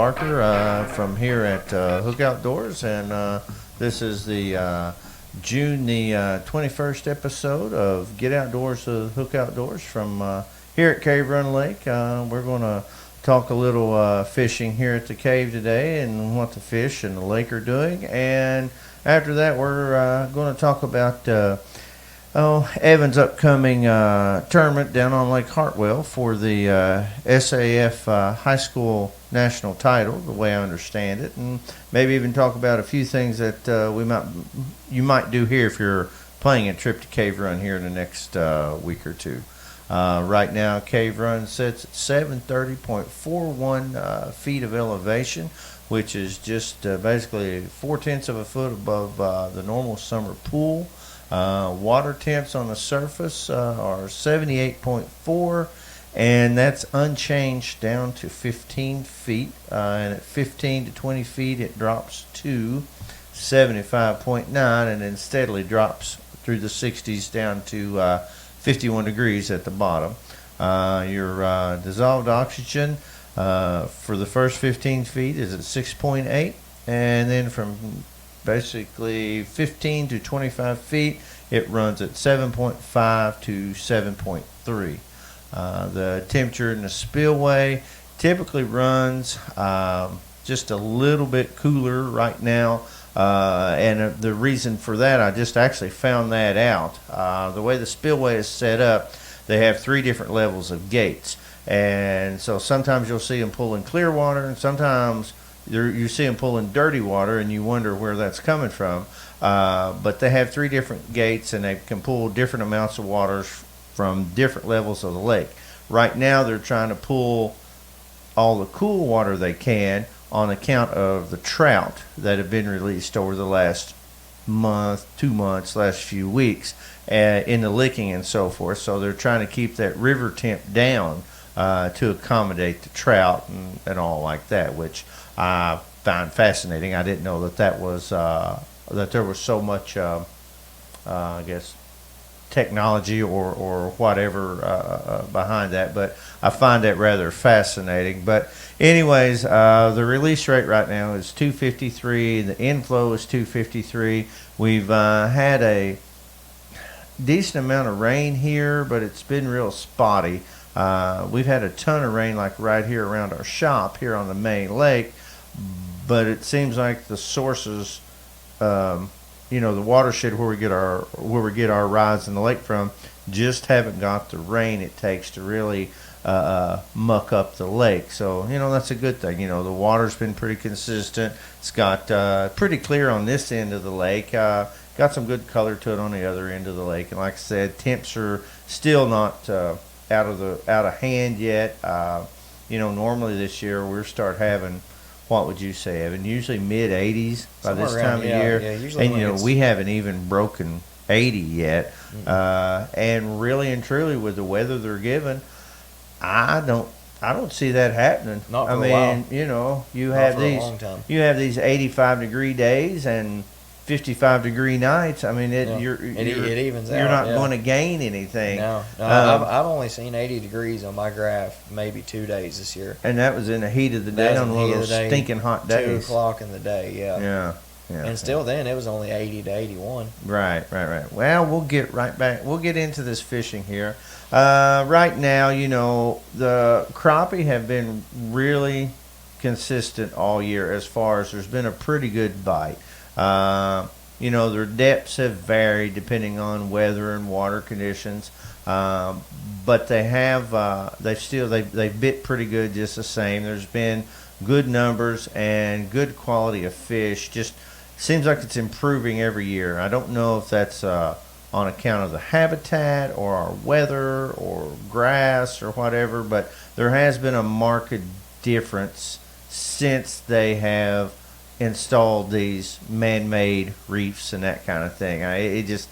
Barker from here at Hook Outdoors, and this is the June the 21st episode of Get Outdoors with Hook Outdoors from here at Cave Run Lake. We're going to talk a little fishing here at the cave today and what the fish and the lake are doing, and after that we're going to talk about Evan's upcoming tournament down on Lake Hartwell for the SAF high school national title, the way I understand it, and maybe even talk about a few things that you might do here if you're planning a trip to Cave Run here in the next week or two. Right now, Cave Run sits at 730.41 feet of elevation, which is just basically 0.4 of a foot above the normal summer pool. Water temps on the surface are 78.4, and that's unchanged down to 15 feet. And at 15 to 20 feet, it drops to 75.9, and then steadily drops through the 60s down to 51 degrees at the bottom. Your dissolved oxygen for the first 15 feet is at 6.8, and then from basically 15 to 25 feet, it runs at 7.5 to 7.3. The temperature in the spillway typically runs just a little bit cooler right now, and the reason for that, I just actually found that out. The way the spillway is set up, they have 3 different levels of gates, and so sometimes you'll see them pulling clear water, and sometimes you see them pulling dirty water, and you wonder where that's coming from. But they have 3 different gates, and they can pull different amounts of water from different levels of the lake. Right now, they're trying to pull all the cool water they can on account of the trout that have been released over the last month, 2 months, last few weeks in the licking and so forth. So they're trying to keep that river temp down to accommodate the trout and all like that, which I found fascinating. I didn't know that was that there was so much, I guess, technology or whatever behind that, but I find that rather fascinating. But anyways, the release rate right now is 253. The inflow is 253. We've had a decent amount of rain here, but it's been real spotty. We've had a ton of rain like right here around our shop here on the main lake, but it seems like the sources, the watershed where we get our rides in the lake from, just haven't got the rain it takes to really muck up the lake. So that's a good thing. The water's been pretty consistent. It's got pretty clear on this end of the lake. Got some good color to it on the other end of the lake, and like I said, temps are still not out of hand yet. Normally this year we'll start having, what would you say, Evan? Usually mid 80s by this time of year, and we haven't even broken 80 yet. And really and truly, with the weather they're given, I don't see that happening. Not for a while. You have these 85 degree days and 55 degree nights. I mean, it evens out. You're not going to gain anything. No, I've only seen 80 degrees on my graph maybe 2 days this year. And that was in the heat of the day on one of those stinking hot days. 2 o'clock in the day, Yeah. And still then, it was only 80 to 81. Right. Well, we'll get right back. We'll get into this fishing here. Right now, the crappie have been really consistent all year as far as there's been a pretty good bite. Their depths have varied depending on weather and water conditions, but they've bit pretty good just the same. There's been good numbers and good quality of fish. Just seems like it's improving every year. I don't know if that's on account of the habitat or our weather or grass or whatever, but there has been a marked difference since they have installed these man-made reefs and that kind of thing. It just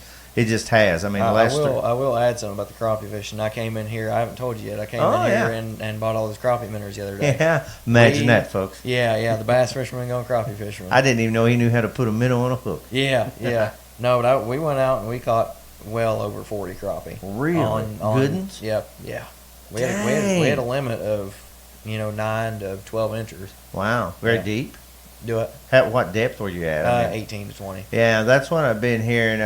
has. I mean, I will add something about the crappie fishing. I came in here. I haven't told you yet. I came in here and bought all those crappie minnows the other day. Yeah, imagine that, folks. Yeah. The bass fisherman going crappie fisherman. I didn't even know he knew how to put a minnow on a hook. Yeah. No, but we went out and we caught well over 40 crappie. Really? On good ones? Yep. Yeah. We had a limit of 9 to 12 inches. Wow, very Yeah. deep. Do it. At what depth were you at? I mean, 18 to 20. yeah, that's what I've been hearing.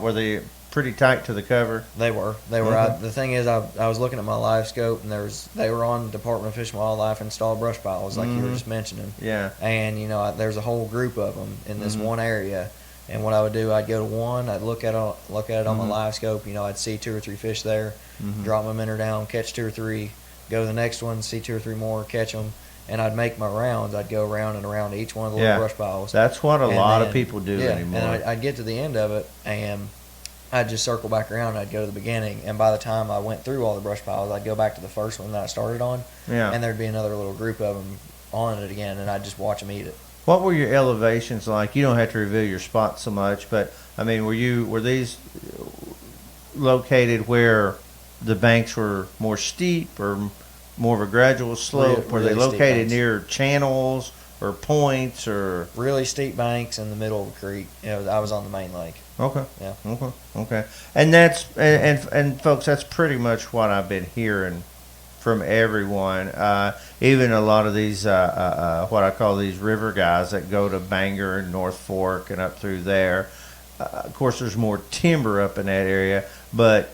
Were they pretty tight to the cover? They were. Okay. The thing is, I was looking at my live scope, and they were on Department of Fish and Wildlife installed brush piles, like you were just mentioning. Yeah. And there's a whole group of them in this Mhm. one area. And what I would do, I'd go to one, I'd look at it on my Mhm. live scope. I'd see 2 or 3 fish there, Mhm. drop my minnow down, catch 2 or 3, go to the next one, see 2 or 3 more, catch them, and I'd make my rounds. I'd go around and around to each one of the Yeah. little brush piles. That's what a And lot of then- people do yeah, anymore. And I'd get to the end of it, and I'd just circle back around. And I'd go to the beginning, and by the time I went through all the brush piles, I'd go back to the first one that I started on, Yeah. and there'd be another little group of them on it again, and I'd just watch them eat it. What were your elevations like? You don't have to reveal your spot so much, but I mean, were these located where the banks were more steep or more of a gradual slope? Were they Really steep located banks. near channels or points or? Really steep banks in the middle of a creek. I was on the main lake. Okay. Yeah. Okay. And that's and folks, that's pretty much what I've been hearing from everyone. Even a lot of these what I call these river guys that go to Bangor and North Fork and up through there. Of course, there's more timber up in that area, but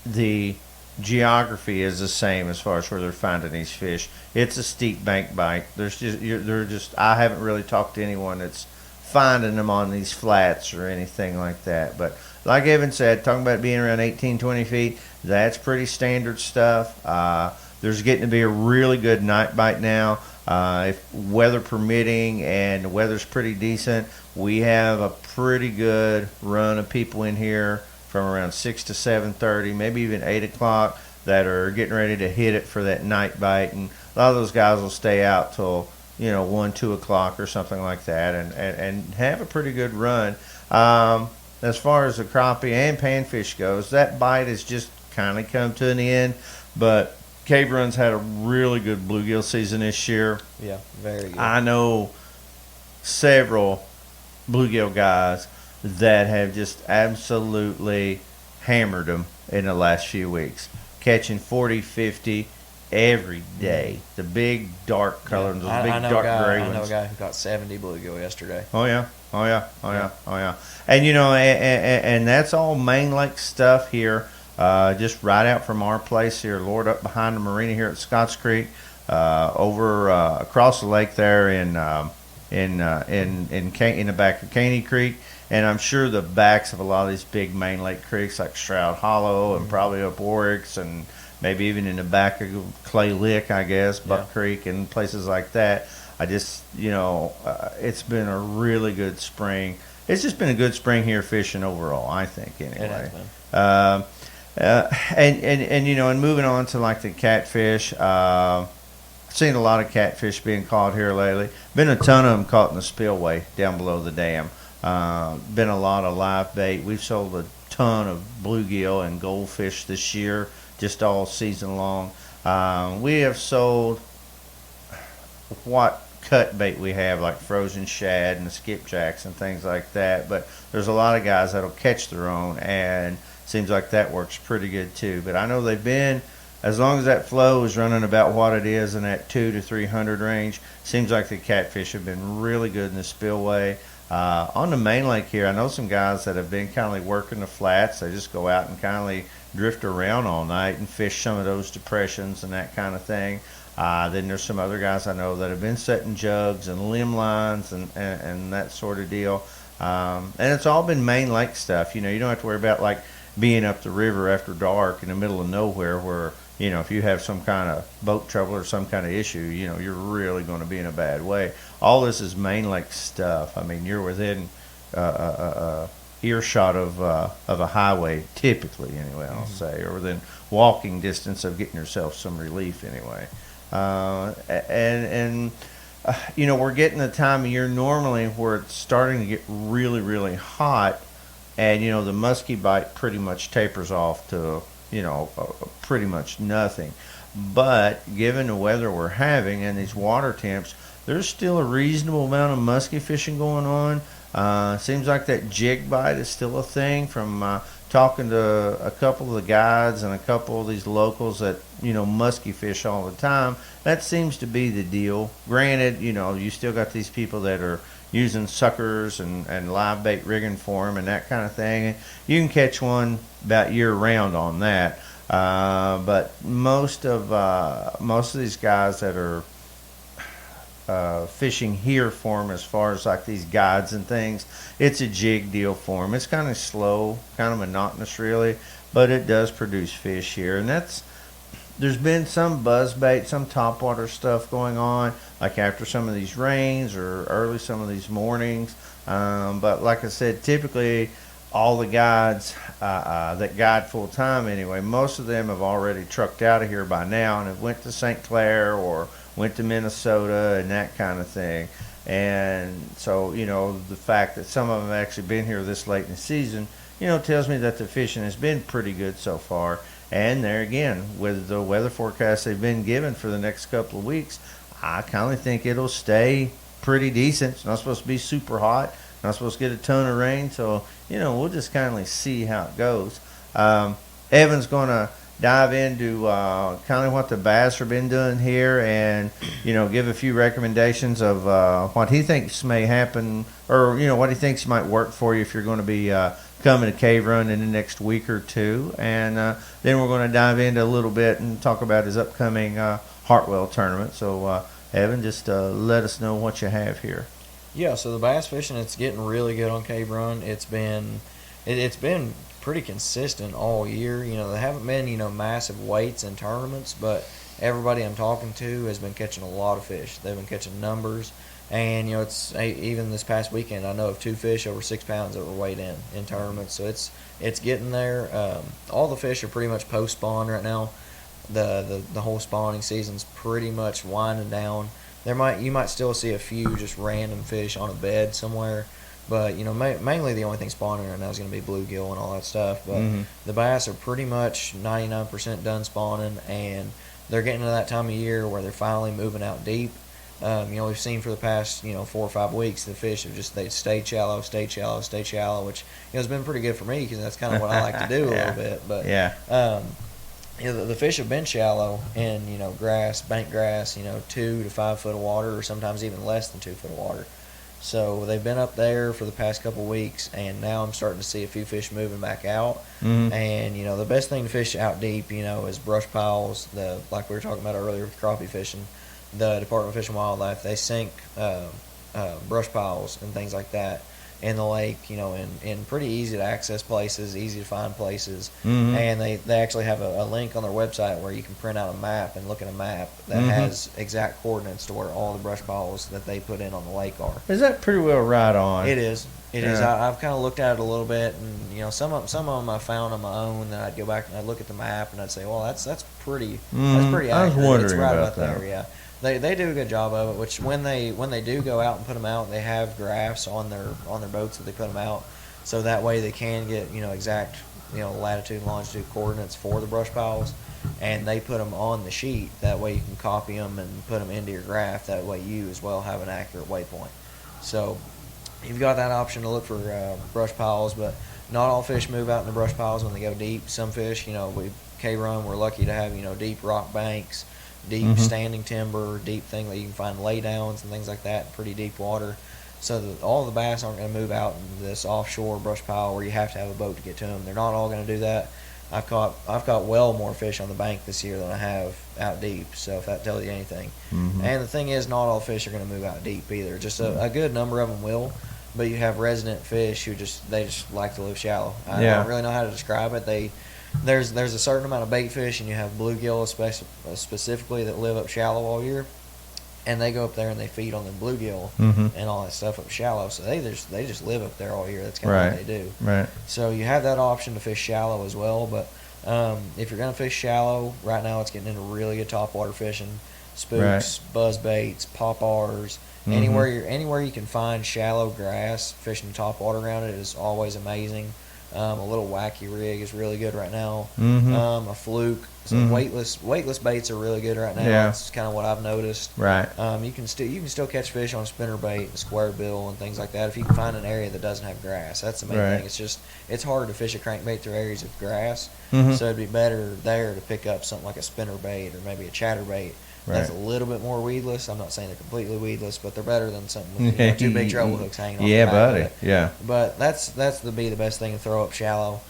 the geography is the same as far as where they're finding these fish. It's a steep bank bite. They're just. I haven't really talked to anyone that's finding them on these flats or anything like that. But like Evan said, talking about being around 18, 20 feet, that's pretty standard stuff. There's getting to be a really good night bite now. If weather permitting and the weather's pretty decent, we have a pretty good run of people in here from around 6 to 7:30, maybe even 8 o'clock, that are getting ready to hit it for that night bite. And a lot of those guys will stay out till 1, 2 o'clock or something like that, and have a pretty good run. As far as the crappie and panfish goes, that bite has just kind of come to an end. But Cave Run's had a really good bluegill season this year. Yeah, very good. I know several bluegill guys that have just absolutely hammered them in the last few weeks, catching 40, 50 every day. The big dark color, those big dark gray ones. I know a guy who caught 70 bluegill yesterday. Oh yeah. And and that's all Main Lake stuff here. Just right out from our place here, Lord, up behind the marina here at Scotts Creek, over across the lake there in the back of Caney Creek, and I'm sure the backs of a lot of these big Main Lake creeks like Stroud Hollow and probably up Oryx and maybe even in the back of Clay Lick, I guess, Buck Creek and places like that. I just, it's been a really good spring. It's just been a good spring here fishing overall, I think, anyway. It has been. And moving on to like the catfish, I've seen a lot of catfish being caught here lately. Been a ton of them caught in the spillway down below the dam. Been a lot of live bait. We've sold a ton of bluegill and goldfish this year, just all season long. We have sold what cut bait we have, like frozen shad and the skipjacks and things like that. But there's a lot of guys that'll catch their own, and seems like that works pretty good too. But I know they've been, as long as that flow is running about what it is in that 200 to 300 range, seems like the catfish have been really good in the spillway. On the main lake here, I know some guys that have been kind of like working the flats. They just go out and kind of like drift around all night and fish some of those depressions and that kind of thing. Then there's some other guys I know that have been setting jugs and limb lines and that sort of deal. And it's all been main lake stuff. You don't have to worry about like being up the river after dark in the middle of nowhere where, if you have some kind of boat trouble or some kind of issue, you're really going to be in a bad way. All this is main lake stuff. I mean, you're within earshot of a highway, typically, anyway, I'll say, or within walking distance of getting yourself some relief, anyway. We're getting the time of year normally where it's starting to get really, really hot, and the muskie bite pretty much tapers off to pretty much nothing. But given the weather we're having and these water temps, there's still a reasonable amount of muskie fishing going on. Seems like that jig bite is still a thing. From talking to a couple of the guides and a couple of these locals that musky fish all the time, that seems to be the deal. Granted, you still got these people that are using suckers and live bait rigging for them and that kind of thing. You can catch one about year round on that. But most of these guys that are fishing here for them, as far as like these guides and things, it's a jig deal for them. It's kind of slow, kind of monotonous, really, but it does produce fish here, and there's been some buzz bait, some topwater stuff going on, like after some of these rains or early some of these mornings. But like I said, typically all the guides that guide full time anyway, most of them have already trucked out of here by now and have went to St. Clair or went to Minnesota and that kind of thing. And so, the fact that some of them have actually been here this late in the season, tells me that the fishing has been pretty good so far. And there again, with the weather forecast they've been given for the next couple of weeks, I kind of think it'll stay pretty decent. It's not supposed to be super hot, not supposed to get a ton of rain. So, we'll just kind of see how it goes. Evan's going to dive into kind of what the bass have been doing here and, give a few recommendations of what he thinks may happen or, what he thinks might work for you if you're going to be coming to Cave Run in the next week or two. And then we're going to dive into a little bit and talk about his upcoming Hartwell tournament. So, Evan, just let us know what you have here. Yeah, so the bass fishing, it's getting really good on Cave Run. It's been pretty consistent all year. There haven't been, massive weights in tournaments, but everybody I'm talking to has been catching a lot of fish. They've been catching numbers. And, it's even this past weekend, I know of 2 fish over 6 pounds that were weighed in tournaments. So it's getting there. All the fish are pretty much post-spawn right now. The whole spawning season's pretty much winding down. You might still see a few just random fish on a bed somewhere. But, mainly the only thing spawning right now is going to be bluegill and all that stuff. But the bass are pretty much 99% done spawning, and they're getting to that time of year where they're finally moving out deep. We've seen for the past, 4 or 5 weeks, the fish have they stayed shallow, which, has been pretty good for me because that's kind of what I like to do a little bit. But, the fish have been shallow in, grass, bank grass, 2 to 5 foot of water, or sometimes even less than 2 foot of water. So they've been up there for the past couple of weeks, and now I'm starting to see a few fish moving back out. And, the best thing to fish out deep, is brush piles, like we were talking about earlier with crappie fishing. The Department of Fish and Wildlife, they sink brush piles and things like that in the lake, in pretty easy to access places, easy to find places. And they actually have a link on their website where you can print out a map and look at a map that has exact coordinates to where all the brush piles that they put in on the lake are. Is that pretty well right on? It is. It is. I've kind of looked at it a little bit, and some of them I found on my own. Then I'd go back and I'd look at the map and I'd say, well, that's pretty accurate. I was wondering it's right about there. that. Yeah. They do a good job of it. Which when they do go out and put them out, they have graphs on their boats that they put them out, so that way they can get exact latitude and longitude coordinates for the brush piles, and they put them on the sheet. That way you can copy them and put them into your graph. That way you as well have an accurate waypoint. So you've got that option to look for brush piles, but not all fish move out in the brush piles when they go deep. Some fish, Cave Run, we're lucky to have deep rock banks, deep standing timber, deep thing that you can find laydowns and things like that, pretty deep water. So all the bass aren't going to move out in this offshore brush pile where you have to have a boat to get to them. They're not all going to do that. I've caught well more fish on the bank this year than I have out deep. So if that tells you anything. And the thing is, not all fish are going to move out deep either. Just a good number of them will. But you have resident fish who just like to live shallow. I don't really know how to describe it. There's a certain amount of bait fish, and you have bluegill specifically that live up shallow all year, and they go up there and they feed on the bluegill and all that stuff up shallow. So they just live up there all year. That's kind of what they do. Right. So you have that option to fish shallow as well. But if you're gonna fish shallow, right now it's getting into really good topwater fishing, spooks, buzz baits, pop-ars. Anywhere you can find shallow grass, fishing topwater around it is always amazing. A little wacky rig is really good right now. Mm-hmm. A fluke. So weightless baits are really good right now. Yeah. That's kind of what I've noticed. Right. You can still catch fish on spinner bait and square bill and things like that if you can find an area that doesn't have grass. That's the main Right. thing. It's hard to fish a crankbait through areas of grass. Mhm. So it'd be better there to pick up something like a spinner bait or maybe a chatterbait. That's a Right. little bit more weedless. I'm not saying they're completely weedless, but they're better than something with two big treble hooks hanging off Yeah, the back buddy. of it. Yeah. But that's the best thing to throw up shallow.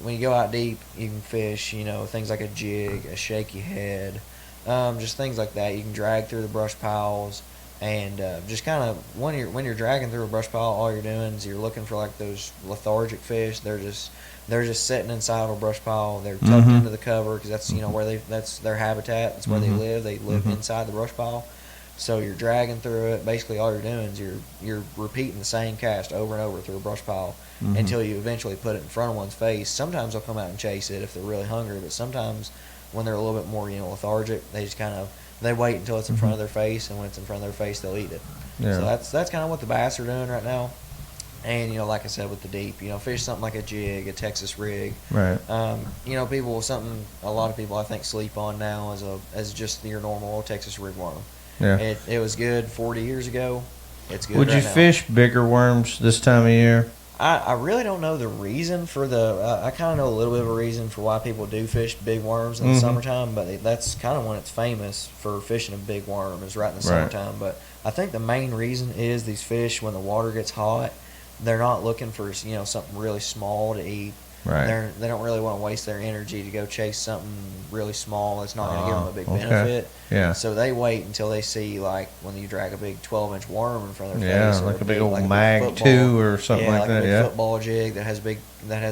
When you go out deep, you can fish, things like a jig, a shaky head, just things like that. You can drag through the brush piles, and just kind of when you're dragging through a brush pile, all you're doing is you're looking for like those lethargic fish. They're just sitting inside of a brush pile. They're tucked into the cover because that's that's their habitat. That's where they live. They live inside the brush pile. So you're dragging through it. Basically, all you're doing is you're repeating the same cast over and over through a brush pile until you eventually put it in front of one's face. Sometimes they'll come out and chase it if they're really hungry, but sometimes when they're a little bit more lethargic, they just they wait until it's in front of their face, and when it's in front of their face, they'll eat it. Yeah. So that's kind of what the bass are doing right now. And like I said, with the deep, fish something like a jig, a Texas rig. Right. A lot of people I think sleep on now as just your normal Texas rig worm. Yeah. It was good 40 years ago. It's good. Would right you now. fish bigger worms this time of year? I really don't know the reason for I kind of know a little bit of a reason for why people do fish big worms in the summertime, but that's kind of when it's famous for fishing a big worm is right in the summertime. But I think the main reason is these fish, when the water gets hot, they're not looking for something really small to eat. Right. They don't really want to waste their energy to go chase something really small that's not going to give them a big benefit. Yeah. So they wait until they see, like, when you drag a big 12-inch worm in front of their Yeah, face. like or a big old like mag football. 2 or something like that. A big Yeah. football jig that has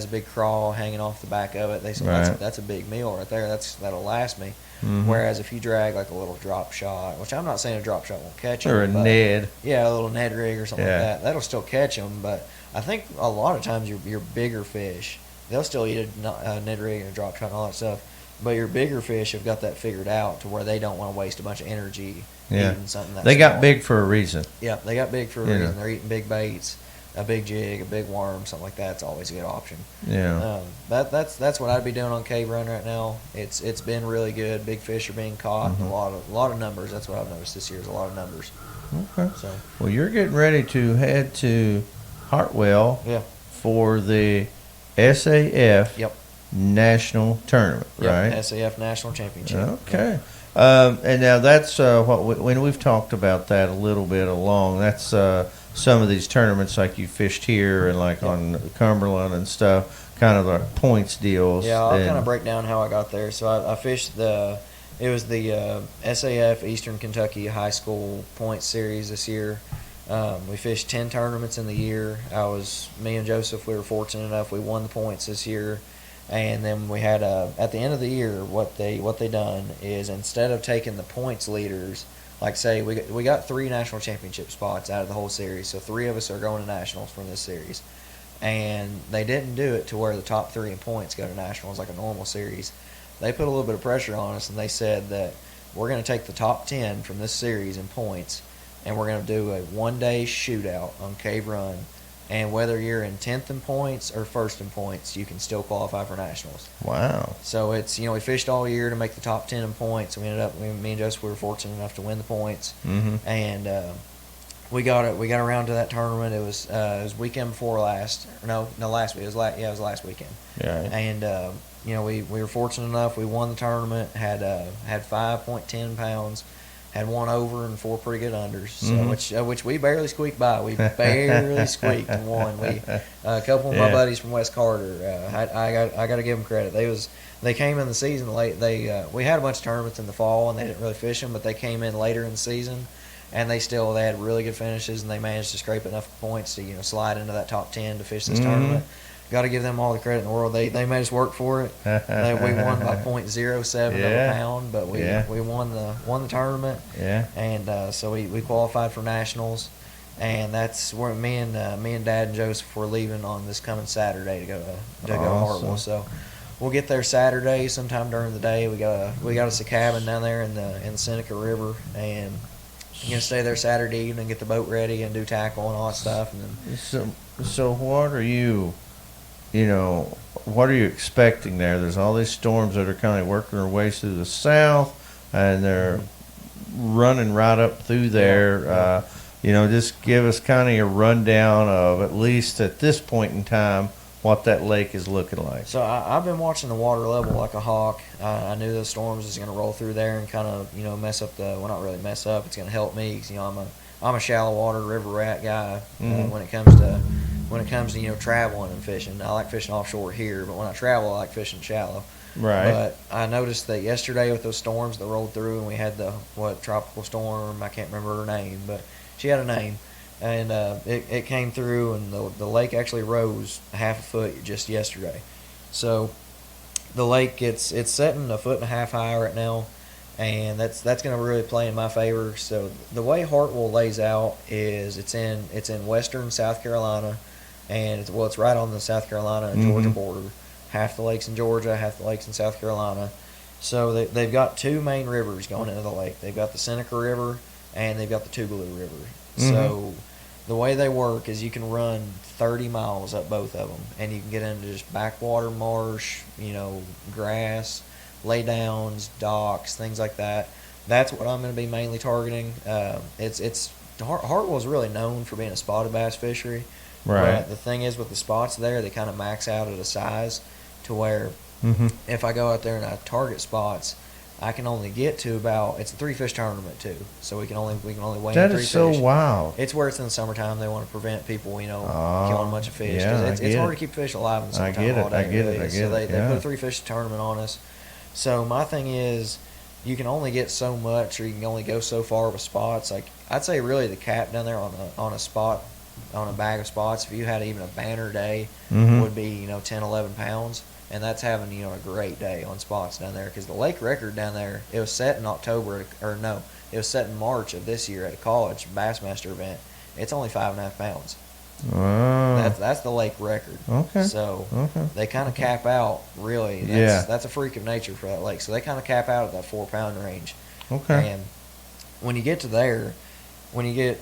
a big crawl hanging off the back of it. They say that's a big meal right there. That'll last me. Whereas if you drag like a little drop shot, which I'm not saying a drop shot won't catch them, Or a Ned. Yeah, a little Ned rig or something like that. That'll still catch them, but I think a lot of times your bigger fish, they'll still eat a Ned rig and a drop shot and all that stuff. But your bigger fish have got that figured out to where they don't want to waste a bunch of energy eating something that They small. got big for a reason. Yeah, they got big for a reason. They're eating big baits, a big jig, a big worm, something like that's always a good option. Yeah. That's what I'd be doing on Cave Run right now. It's been really good. Big fish are being caught. A lot of numbers. That's what I've noticed this year is a lot of numbers. Okay. So Well, you're getting ready to head to Hartwell yeah, for the SAF yep. National Tournament, right? SAF National Championship. Okay. And now that's when we've talked about that a little bit along. That's some of these tournaments like you fished here and like on Cumberland and stuff, kind of the points deals. Yeah, I'll kind of break down how I got there. So I fished it was the SAF Eastern Kentucky High School Points Series this year. We fished 10 tournaments in the year. Me and Joseph, we were fortunate enough, we won the points this year. And then we had at the end of the year, what they done is instead of taking the points leaders, like say we got 3 national championship spots out of the whole series, so 3 of us are going to nationals from this series, and they didn't do it to where the top 3 in points go to nationals like a normal series. They put a little bit of pressure on us, and they said that we're going to take the top 10 from this series in points, and we're going to do a one-day shootout on Cave Run. And whether you're in 10th in points or 1st in points, you can still qualify for nationals. Wow. So it's, we fished all year to make the top 10 in points. We ended up, me and Joseph, we were fortunate enough to win the points. And we got around to that tournament. It was weekend before last. No, last week. It was last weekend. Yeah. And we were fortunate enough. We won the tournament. Had 5.10 pounds. Had 1 over and 4 pretty good unders, so which we barely squeaked by. We barely squeaked and won. A couple of my buddies from West Carter, I got to give them credit. They came in the season late. We had a bunch of tournaments in the fall and they didn't really fish them, but they came in later in the season, and they had really good finishes, and they managed to scrape enough points to slide into that top 10 to fish this tournament. Got to give them all the credit in the world. They made us work for it. We won by .07 of a pound, but we won the tournament. Yeah. And so we qualified for nationals, and that's where me and Dad and Joseph were leaving on this coming Saturday to go to Hartwell. So we'll get there Saturday sometime during the day. We got us a cabin down there in the Seneca River, and stay there Saturday evening, get the boat ready, and do tackle and all that stuff. And then So what are you? what are you expecting there? There's all these storms that are kind of working their way through the south, and they're running right up through there. Just give us kind of a rundown of, at least at this point in time, what that lake is looking like. So I've been watching the water level like a hawk. I knew the storms was going to roll through there and kind of mess up not really mess up. It's going to help me because I'm a shallow water river rat guy when it comes to traveling and fishing. I like fishing offshore here, but when I travel, I like fishing shallow. Right. But I noticed that yesterday with those storms that rolled through, and we had the tropical storm. I can't remember her name, but she had a name. And it came through, and the lake actually rose half a foot just yesterday. So the lake, it's setting a foot and a half high right now, and that's going to really play in my favor. So the way Hartwell lays out is it's in western South Carolina, and it's right on the South Carolina and Georgia border. Half the lake's in Georgia, half the lake's in South Carolina. So they've got two main rivers going into the lake. They've got the Seneca River, and they've got the Tougaloo River. So the way they work is you can run 30 miles up both of them, and you can get into just backwater marsh, grass, laydowns, docks, things like that. That's what I'm going to be mainly targeting. Hartwell's really known for being a spotted bass fishery. Right. But the thing is, with the spots there, they kind of max out at a size to where if I go out there and I target spots, I can only get to it's a 3-fish tournament too, so we can only weigh in 3 That fish. is so wild. It's where it's in the summertime. They want to prevent people, killing a bunch of fish. Yeah, It's hard to keep fish alive in the summertime all day. I get it. So they put a 3-fish tournament on us. So my thing is, you can only get so much, or you can only go so far with spots. Like, I'd say really the cap down there on a spot, on a bag of spots, if you had even a banner day, would be 10, 11 pounds. And that's having a great day on spots down there, because the lake record down there, it was set in it was set in March of this year at a college Bassmaster event. It's only 5.5 pounds. That's the lake record. Okay. So they kind of cap out, really. That's a freak of nature for that lake. So they kind of cap out at that 4-pound range. Okay. And when you get to there, me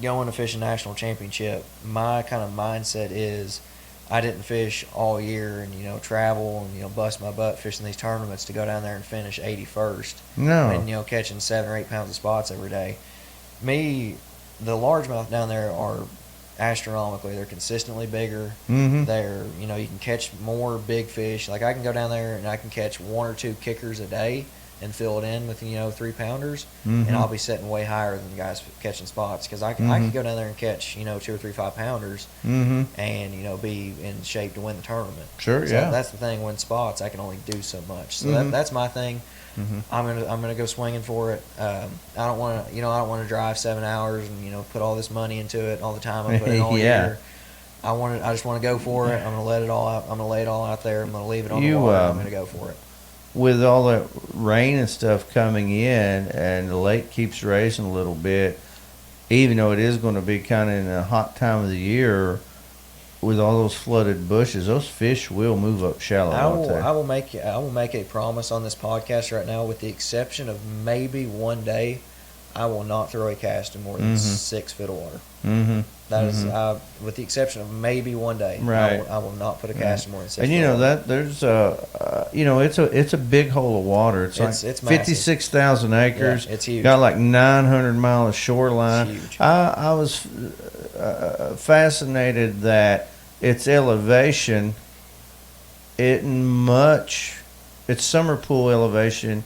going to fish a national championship, my kind of mindset is, I didn't fish all year and travel and bust my butt fishing these tournaments to go down there and finish 81st. No. And catching 7 or 8 pounds of spots every day. The largemouth down there are astronomically. They're consistently bigger. They're you can catch more big fish. Like, I can go down there and I can catch 1 or 2 kickers a day and fill it in with 3-pounders, and I'll be setting way higher than the guys catching spots, because I can go down there and catch 2 or 3 5-pounders and be in shape to win the tournament. Sure. So yeah. that's the thing. When spots, I can only do so much. So that's my thing. I'm gonna go swinging for it. I don't want to drive 7 hours and put all this money into it, all the time I put in all year. I just want to go for it. I'm gonna let it all out. I'm gonna lay it all out there. I'm gonna leave it on the water. I'm gonna go for it. With all the rain and stuff coming in, and the lake keeps raising a little bit, even though it is going to be kind of in a hot time of the year, with all those flooded bushes, those fish will move up shallow. I will make a promise on this podcast right now, with the exception of maybe one day, I will not throw a cast in more than 6 feet of water. That is, with the exception of maybe one day. Right. I will not put a cast in more than 6 and feet of water. that there's it's a big hole of water. It's like 56,000 acres. Yeah, it's huge. Got like 900 miles of shoreline. It's huge. I was fascinated that its elevation its summer pool elevation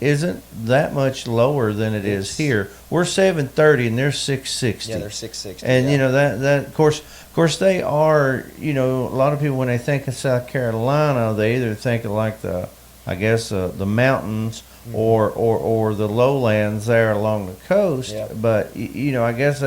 isn't that much lower than it is here. We're 730 and they're 660. Yeah, they're 660. And that of course they are, a lot of people, when they think of South Carolina, they either think of like the mountains or the lowlands there along the coast. Yeah. But I guess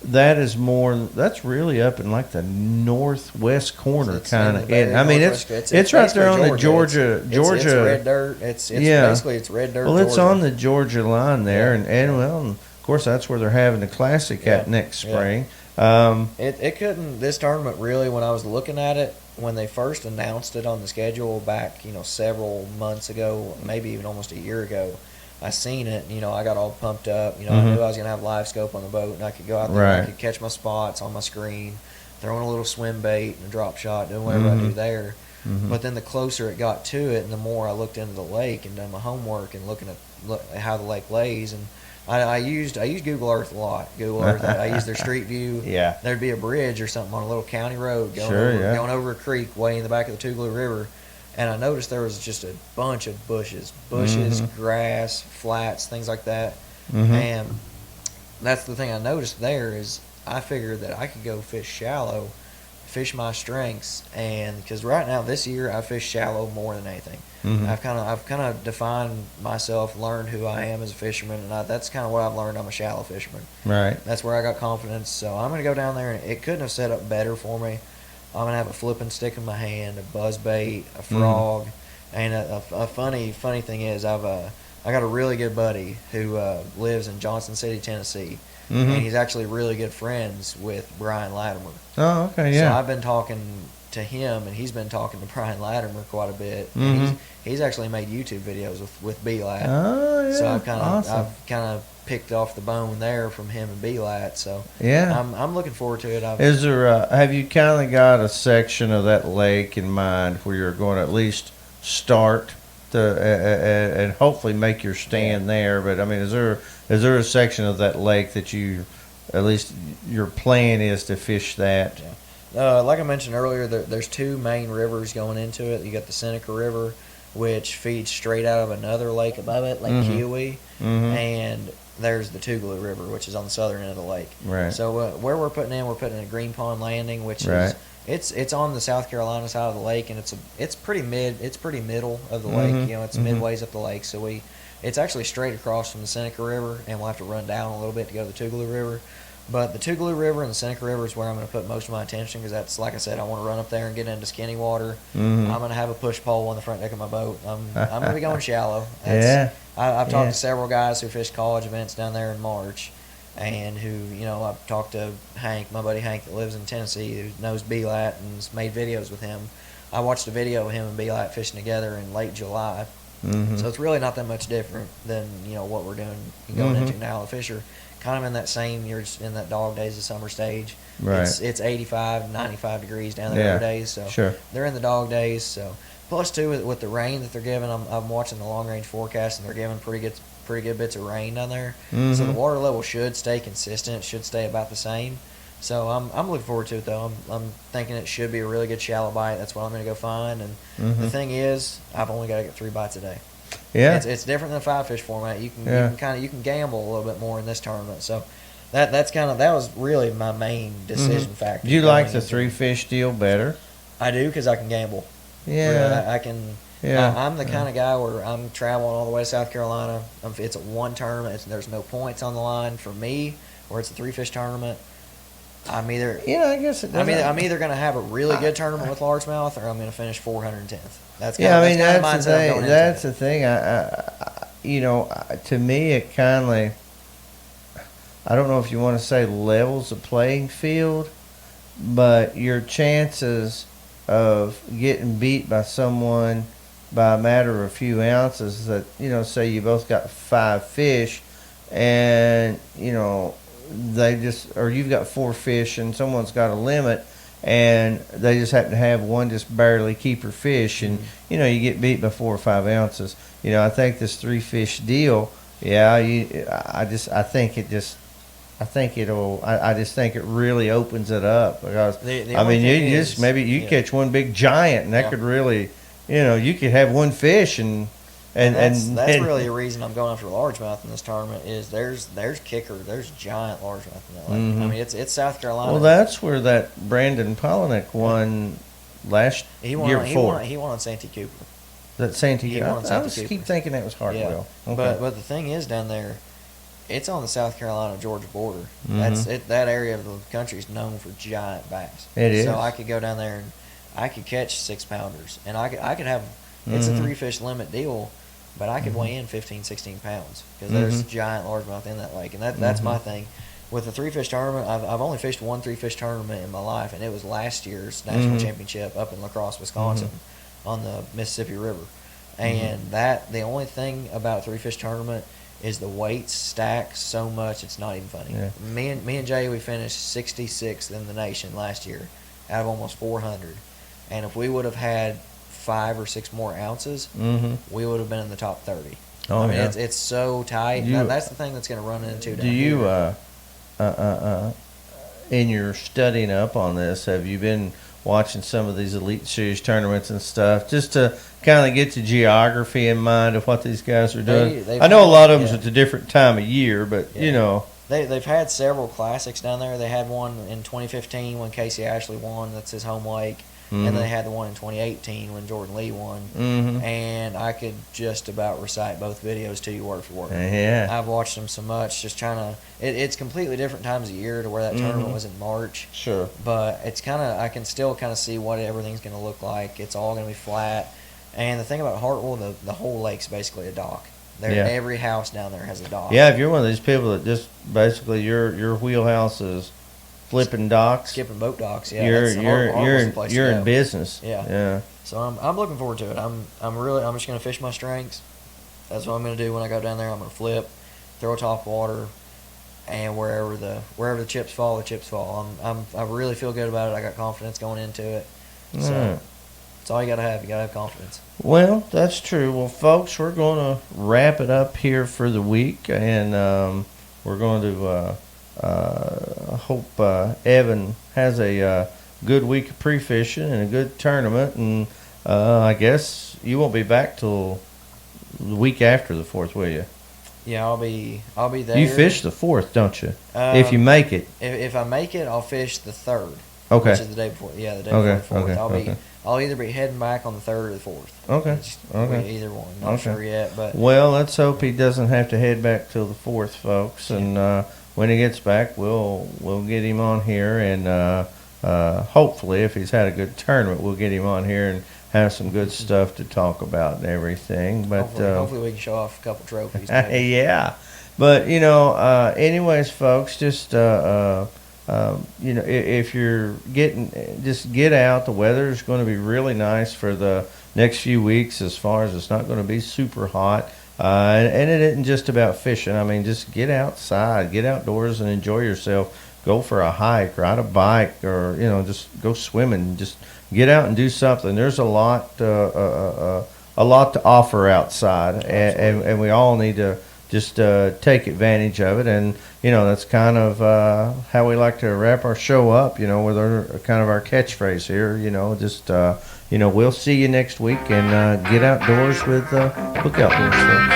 that's really up in like the northwest corner kind of. It's right there on the Georgia. It's red dirt. It's basically red dirt. Well, it's Georgia. on the Georgia line there, and of course that's where they're having the classic at next spring. This tournament really, when I was looking at it, when they first announced it on the schedule back, several months ago, maybe even almost a year ago, I seen it, I got all pumped up. I knew I was going to have live scope on the boat, and I could go out there and I could catch my spots on my screen, throwing a little swim bait and a drop shot, doing whatever I do there. But then the closer it got to it, and the more I looked into the lake and done my homework and looking at how the lake lays, and I used Google Earth a lot. Google Earth. I used their Street View. Yeah. There'd be a bridge or something on a little county road going over a creek way in the back of the Tougaloo River, and I noticed there was just a bunch of bushes, grass, flats, things like that. And that's the thing I noticed there is I figured that I could go fish shallow, fish my strengths, and because right now this year I fish shallow more than anything. I've kind of defined myself, learned who I am as a fisherman, and that's kind of what I've learned. I'm a shallow fisherman. Right. That's where I got confidence. So I'm gonna go down there, and it couldn't have set up better for me. I'm gonna have a flipping stick in my hand, a buzz bait, a frog, and a funny thing is I got a really good buddy who lives in Johnson City, Tennessee. And he's actually really good friends with Brian Latimer. Oh, okay, yeah. So I've been talking to him, and he's been talking to Brian Latimer quite a bit. And he's actually made YouTube videos with B-Lat. Oh, yeah. So I've kind Awesome. of picked off the bone there from him and B-Lat. So Yeah. I'm looking forward to it. Is there? Have you kind of got a section of that lake in mind where you're going to at least start and hopefully make your stand there? But I mean, is there a section of that lake that you, at least your plan is to fish that? Yeah. Like I mentioned earlier, there's two main rivers going into it. You got the Seneca River, which feeds straight out of another lake above it, Lake Kiowee, and there's the Tougaloo River, which is on the southern end of the lake. Right. So where we're putting a Green Pond Landing, which is it's on the South Carolina side of the lake, and it's pretty middle of the lake. You know, it's midways up the lake. So it's actually straight across from the Seneca River, and we'll have to run down a little bit to go to the Tougaloo River. But the Tougaloo River and the Seneca River is where I'm going to put most of my attention, because that's, like I said, I want to run up there and get into skinny water. I'm going to have a push pole on the front deck of my boat. I'm going to be going shallow. I've talked to several guys who fished college events down there in March, and who, you know, I've talked to Hank, my buddy Hank that lives in Tennessee, who knows B-Lat and has made videos with him. I watched a video of him and B-Lat fishing together in late July. So it's really not that much different than, you know, what we're doing going into now. The fish are kind of in that same, you're in that dog days of summer stage. Right. It's 85, 95 degrees down there every day, so they're in the dog days. So plus too with the rain that they're giving, I'm watching the long range forecast, and they're giving pretty good bits of rain down there. So the water level should stay consistent. It should stay about the same. So I'm looking forward to it though. I'm thinking it should be a really good shallow bite. That's what I'm going to go find. And the thing is, I've only got to get 3 bites a day. Yeah, it's different than the 5-fish format. You can gamble a little bit more in this tournament. So that was really my main decision factor. Do you like the 3-fish deal better? I do, because I can gamble. Yeah, really, I can. Yeah, I'm the kind of guy where I'm traveling all the way to South Carolina. It's a one tournament. There's no points on the line for me. Where it's a 3-fish tournament, I'm either I guess it I'm either going to have a really good tournament with largemouth, or I'm going to finish 410th. That's that's the thing. That's the thing. To me, it kind of, I don't know if you want to say levels the playing field, but your chances of getting beat by someone by a matter of a few ounces, that, say you both got 5 fish, and you've got 4 fish and someone's got a limit, and they just happen to have one just barely keeper fish, and you get beat by 4 or 5 ounces. I think this 3-fish deal, I just think it really opens it up, because you catch one big giant, and that could really, you could have one fish, and that's really the reason I'm going after largemouth in this tournament. Is there's giant largemouth in that lake. I mean, it's South Carolina. Well, that's where that Brandon Polinick won last year before. He won on Santee Cooper. That Santee Cooper. I keep Cooper. thinking that was Hartwell. Yeah. Okay. But the thing is, down there, it's on the South Carolina-Georgia border. That area of the country is known for giant bass. It is. So I could go down there and I could catch 6-pounders, and I could have. It's a 3-fish limit deal. But I could weigh in 15, 16 pounds, because there's giant largemouth in that lake. And that's my thing. With the 3-fish tournament, I've only fished one 3-fish tournament in my life, and it was last year's national championship up in La Crosse, Wisconsin, on the Mississippi River. And the only thing about a 3-fish tournament is the weights stack so much it's not even funny. Yeah. Me and Jay, we finished 66th in the nation last year out of almost 400. And if we would have had 5 or 6 more ounces, we would have been in the top 30. Oh, I mean, yeah. it's so tight. That's the thing that's going to run into. Do you, in your studying up on this, have you been watching some of these Elite Series tournaments and stuff, just to kind of get the geography in mind of what these guys are doing? I know a lot of them's at a different time of year, but you know. They've had several classics down there. They had one in 2015 when Casey Ashley won. That's his home lake. And they had the one in 2018 when Jordan Lee won. And I could just about recite both videos to you word for word. Yeah. I've watched them so much, just trying to. It's completely different times of year to where that tournament was in March. Sure. But it's kind of, I can still kind of see what everything's going to look like. It's all going to be flat. And the thing about Hartwell, the whole lake's basically a dock. Every house down there has a dock. Yeah, if you're one of these people that just basically your wheelhouse is flipping docks, skipping boat docks, yeah, you're in business. Yeah. So I'm looking forward to it. I'm just going to fish my strengths. That's what I'm going to do when I go down there. I'm going to flip, throw top water, and wherever the chips fall, the chips fall. I really feel good about it. I got confidence going into it. So that's all you got to have. You got to have confidence. Well, that's true. Well, folks, we're going to wrap it up here for the week, and we're going to hope Evan has a good week of pre-fishing and a good tournament, and I guess you won't be back till the week after the 4th, will you? Yeah, I'll be there. You fish the 4th, don't you? If you make it. If I make it, I'll fish the 3rd. Okay. Which is the day before. Yeah, the day before the 4th. I'll either be heading back on the 3rd or the 4th. Okay. Either one. Not sure yet, but. Well, let's hope he doesn't have to head back till the 4th, folks, and when he gets back, we'll get him on here, and hopefully, if he's had a good tournament, we'll get him on here and have some good stuff to talk about and everything. But hopefully we can show off a couple trophies. Yeah, but anyways, folks, just if you're just get out. The weather is going to be really nice for the next few weeks, as far as it's not going to be super hot. And it isn't just about fishing. I mean, just get outside, get outdoors, and enjoy yourself. Go for a hike, ride a bike, or just go swimming. Just get out and do something. There's a lot to offer outside, and we all need to just take advantage of it. And that's kind of how we like to wrap our show up. With our catchphrase here. We'll see you next week, and get outdoors with Hook Outdoors.